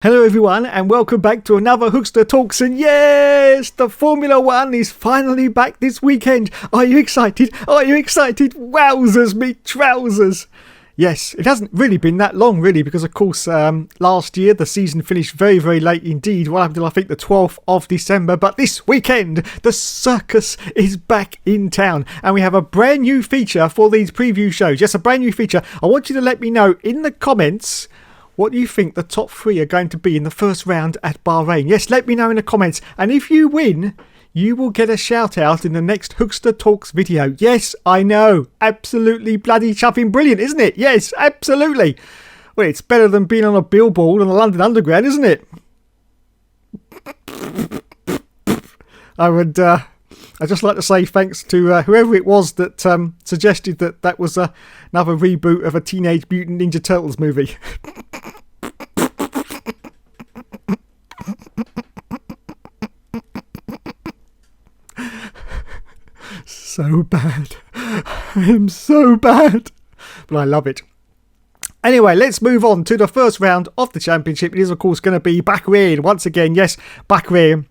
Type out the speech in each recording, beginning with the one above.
Hello everyone and welcome back to another Hookster Talks, and yes, the Formula 1 is finally back this weekend. Are you excited? Are you excited? Wowzers me trousers. Yes, it hasn't really been that long really because of course last year the season finished very late indeed. What happened till I think the 12th of December, but this weekend the circus is back in town and we have a brand new feature for these preview shows. Yes, a brand new feature. I want you to let me know in the comments what do you think the top three are going to be in the first round at Bahrain. Yes, let me know in the comments. And if you win, you will get a shout out in the next Hookster Talks video. Yes, I know. Absolutely bloody chuffing brilliant, isn't it? Yes, absolutely. Well, it's better than being on a billboard on the London Underground, isn't it? I'd just like to say thanks to whoever it was that suggested that was another reboot of a Teenage Mutant Ninja Turtles movie. So bad. I am so bad. But I love it. Anyway, let's move on to the first round of the championship. It is, of course, going to be Bahrain. Once again, yes, Bahrain.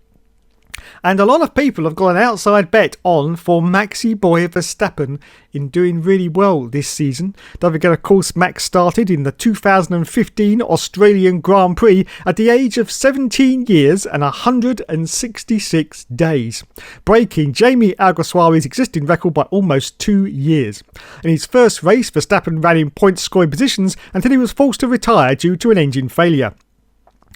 And a lot of people have got an outside bet on for Maxi Boy Verstappen in doing really well this season. Don't forget, of course, Max started in the 2015 Australian Grand Prix at the age of 17 years and 166 days, breaking Jamie Alguersuari's existing record by almost 2 years. In his first race, Verstappen ran in point-scoring positions until he was forced to retire due to an engine failure.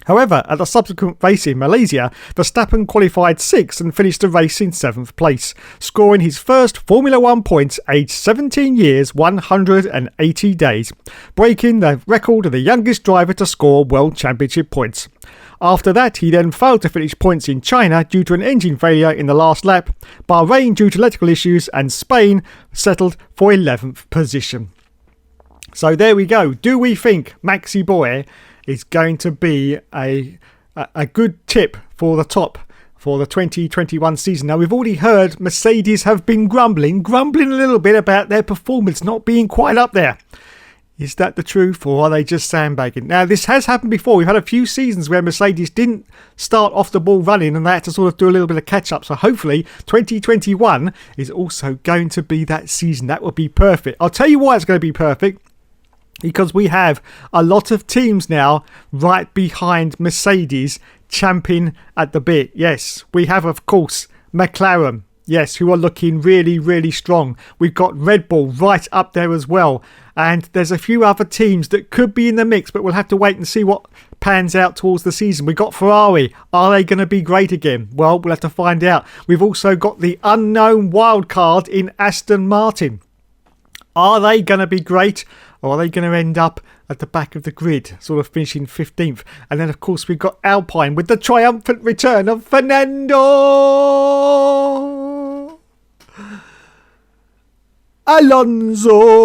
However, at the subsequent race in Malaysia, Verstappen qualified 6th and finished the race in 7th place, scoring his first Formula 1 points aged 17 years 180 days, breaking the record of the youngest driver to score World Championship points. After that, he then failed to finish points in China due to an engine failure in the last lap, Bahrain due to electrical issues, and Spain settled for 11th position. So there we go. Do we think Maxi Boy is going to be a good tip for the top for the 2021 season? Now, we've already heard Mercedes have been grumbling a little bit about their performance not being quite up there. Is that the truth, or are they just sandbagging? Now, this has happened before. We've had a few seasons where Mercedes didn't start off the ball running and they had to sort of do a little bit of catch up. So hopefully 2021 is also going to be that season. That would be perfect. I'll tell you why it's going to be perfect. Because we have a lot of teams now right behind Mercedes champing at the bit. Yes, we have, of course, McLaren. Yes, who are looking really strong. We've got Red Bull right up there as well. And there's a few other teams that could be in the mix, but we'll have to wait and see what pans out towards the season. We've got Ferrari. Are they going to be great again? Well, we'll have to find out. We've also got the unknown wild card in Aston Martin. Are they going to be great? Or are they going to end up at the back of the grid, sort of finishing 15th? And then, of course, we've got Alpine with the triumphant return of Fernando Alonso.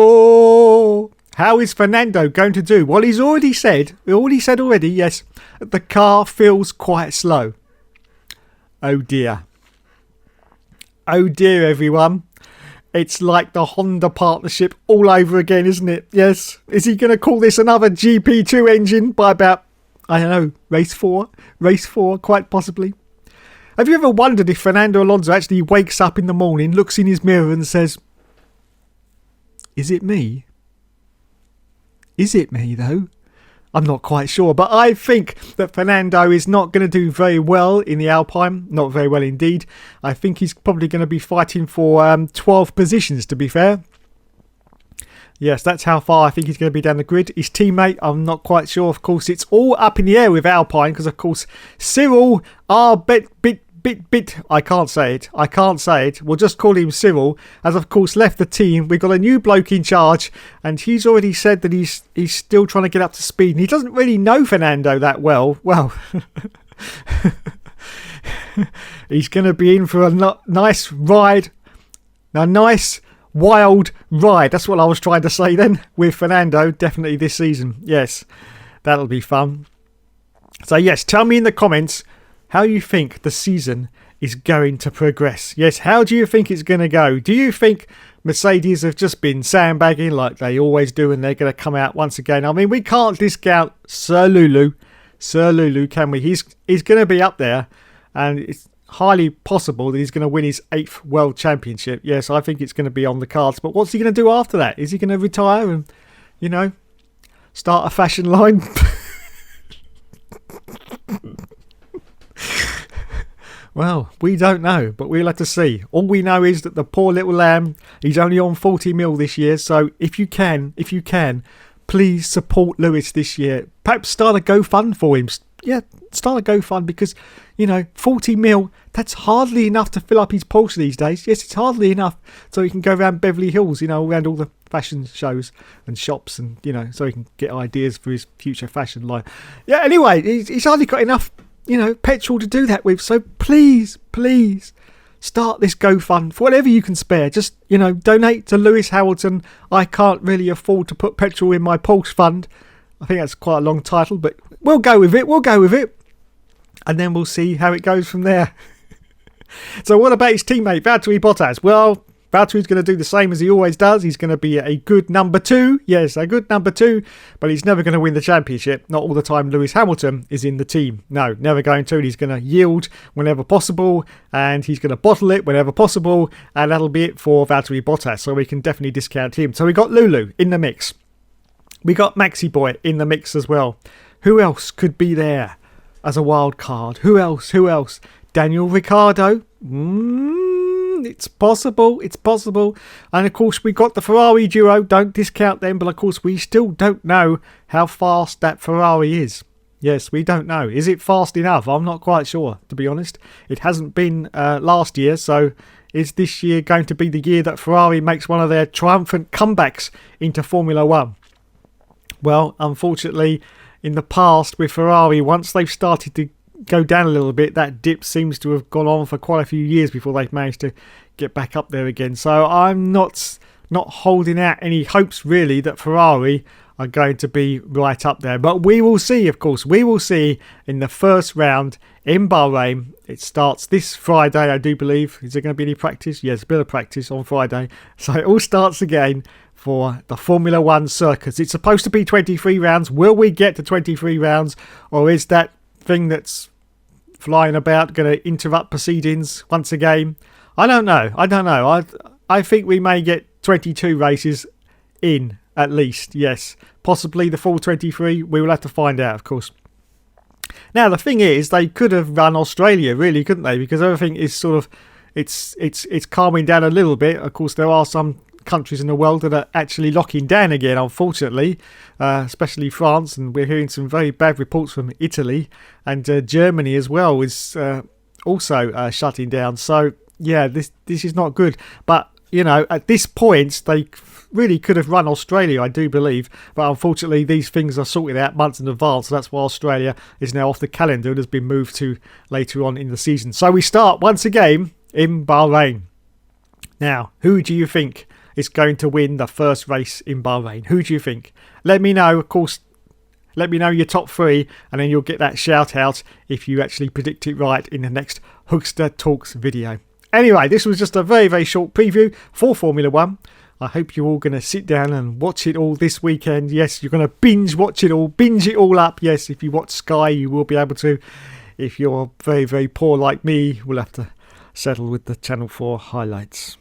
How is Fernando going to do? Well, he's already said, yes, that the car feels quite slow. Oh dear. Oh dear, everyone. It's like the Honda partnership all over again, isn't it? Yes. Is he going to call this another GP2 engine by about, I don't know, race 4, quite possibly? Have you ever wondered if Fernando Alonso actually wakes up in the morning, looks in his mirror and says, is it me? Is it me, though? I'm not quite sure, but I think that Fernando is not going to do very well in the Alpine. Not very well indeed. I think he's probably going to be fighting for 12 positions, to be fair. Yes, that's how far I think he's going to be down the grid. His teammate, I'm not quite sure. Of course, it's all up in the air with Alpine because, of course, Cyril I can't say it. We'll just call him Cyril, has of course left the team. We've got a new bloke in charge, and he's already said that he's still trying to get up to speed. And he doesn't really know Fernando that well. Well, he's going to be in for a nice ride, a nice wild ride. That's what I was trying to say then with Fernando. Definitely this season. Yes, that'll be fun. So yes, tell me in the comments how you think the season is going to progress. Yes, how do you think it's going to go? Do you think Mercedes have just been sandbagging like they always do and they're going to come out once again? I mean, we can't discount Sir Lulu. Sir Lulu, can we? He's going to be up there, and it's highly possible that he's going to win his 8th World Championship. Yes, I think it's going to be on the cards. But what's he going to do after that? Is he going to retire and, you know, start a fashion line? Well, we don't know, but we'll have to see. All we know is that the poor little lamb, he's only on 40 mil this year. So if you can, please support Lewis this year. Perhaps start a GoFund for him. Yeah, start a GoFund because, you know, 40 mil, that's hardly enough to fill up his Porsche these days. Yes, it's hardly enough so he can go around Beverly Hills, you know, around all the fashion shows and shops and, you know, so he can get ideas for his future fashion line. Yeah, anyway, he's hardly got enough, you know, petrol to do that with. So please start this GoFund for whatever you can spare. Just, you know, donate to Lewis Hamilton. I can't really afford to put petrol in my Porsche fund. I think that's quite a long title, but we'll go with it. And then we'll see how it goes from there. So what about his teammate, Valtteri Bottas? Well, Valtteri's going to do the same as he always does. He's going to be a good number 2. Yes, a good number 2. But he's never going to win the championship. Not all the time Lewis Hamilton is in the team. No, never going to. He's going to yield whenever possible. And he's going to bottle it whenever possible. And that'll be it for Valtteri Bottas. So we can definitely discount him. So we got Lulu in the mix. We got Maxi Boy in the mix as well. Who else could be there as a wild card? Who else? Daniel Ricciardo? It's possible. And of course, we got the Ferrari duo. Don't discount them. But of course, we still don't know how fast that Ferrari is. Yes, we don't know. Is it fast enough? I'm not quite sure, to be honest. It hasn't been last year. So is this year going to be the year that Ferrari makes one of their triumphant comebacks into Formula One? Well, unfortunately, in the past with Ferrari, once they've started to go down a little bit, that dip seems to have gone on for quite a few years before they've managed to get back up there again. So I'm not holding out any hopes really that Ferrari are going to be right up there. But we will see, of course. We will see in the first round in Bahrain. It starts this Friday, I do believe. Is there going to be any practice? Yes, a bit of practice on Friday. So it all starts again for the Formula One circus. It's supposed to be 23 rounds. Will we get to 23 rounds? Or is that thing that's flying about going to interrupt proceedings once again? I don't know. I think we may get 22 races in at least. Yes, possibly the full 23. We will have to find out, of course. Now the thing is, they could have run Australia, really, couldn't they? Because everything is sort of it's calming down a little bit. Of course, there are some countries in the world that are actually locking down again, unfortunately, especially France, and we're hearing some very bad reports from Italy, and Germany as well is also shutting down. So yeah, this is not good. But you know, at this point they really could have run Australia, I do believe, but unfortunately these things are sorted out months in advance, so that's why Australia is now off the calendar and has been moved to later on in the season. So we start once again in Bahrain. Now, who do you think is going to win the first race in Bahrain? Who do you think? Let me know, of course. Let me know your top 3, and then you'll get that shout out if you actually predict it right in the next Hookster Talks video. Anyway, this was just a very, very short preview for Formula One. I hope you're all going to sit down and watch it all this weekend. Yes, you're going to binge it all up. Yes, if you watch Sky, you will be able to. If you're very, very poor like me, we'll have to settle with the Channel 4 highlights.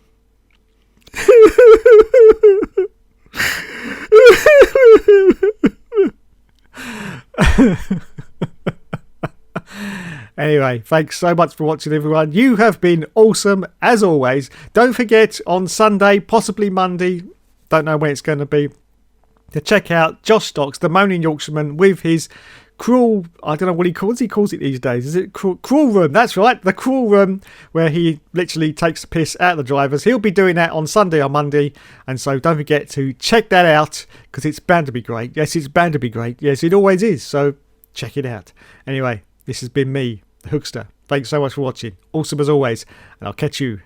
Anyway, thanks so much for watching, everyone. You have been awesome as always. Don't forget on Sunday, possibly Monday, don't know when it's going to be, to check out Josh Stocks, the Moaning Yorkshireman, with his cruel, I don't know what he calls it these days. Is it cruel room? That's right, the cruel room, where he literally takes the piss out of the drivers. He'll be doing that on Sunday or Monday, and so don't forget to check that out, because it's bound to be great. Yes, it's bound to be great. Yes, it always is, so check it out. Anyway, this has been me, the Hookster. Thanks so much for watching. Awesome as always, and I'll catch you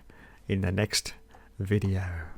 in the next video.